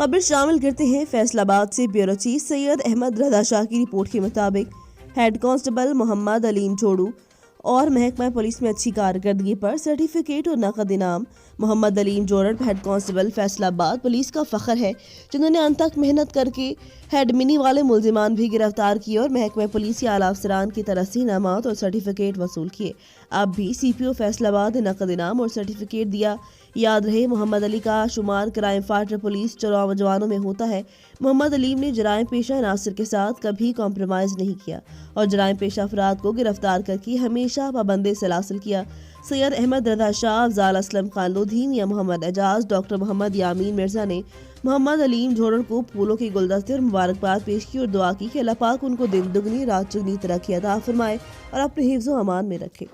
खबर शामिल करते हैं फैसलाबाद से ब्यूरो चीफ सैयद अहमद रजा शाह की रिपोर्ट के मुताबिक हेड कांस्टेबल मोहम्मद अलीम जोड़ू और महकमा पुलिस में अच्छी कारकर्दगी पर सर्टिफिकेट और नकद इनाम। Mohammad Aleem Jorar head constable Faisalabad police का फख्र है, जिन्होंने अंत तक मेहनत करके हेड मिनी वाले मुलजिमान भी गिरफ्तार किए और महकमा पुलिस के आला अफसरान की तरफ से इनामात और सर्टिफिकेट वसूल किए। अब भी CPO फैसलाबाद ने नकद इनाम और सर्टिफिकेट दिया। याद रहे, मोहम्मद अली का शुमार क्राइम फाइटर पुलिस जवानों में होता है। मोहम्मद अलीम ने जराइम पेशा अनासर के साथ कभी कॉम्प्रोमाइज नहीं किया और जराइम पेशा अफराद को गिरफ्तार करके हमेशा पाबंदी से हासिल किया। सैयद अहमद रजा शाह, अफजाल असलम खान लोधी या मोहम्मद एजाज, डॉक्टर मोहम्मद यामीन मिर्जा ने मोहम्मद अलीम जोड़र को फूलों के गुलदस्ते और मुबारकबाद पेश की और दुआ की कि अल्लाह पाक उनको दिन दुगनी रात चुगनी तरक्की अता फरमाए और अपने हिफ्ज़-ओ-अमान में रखे।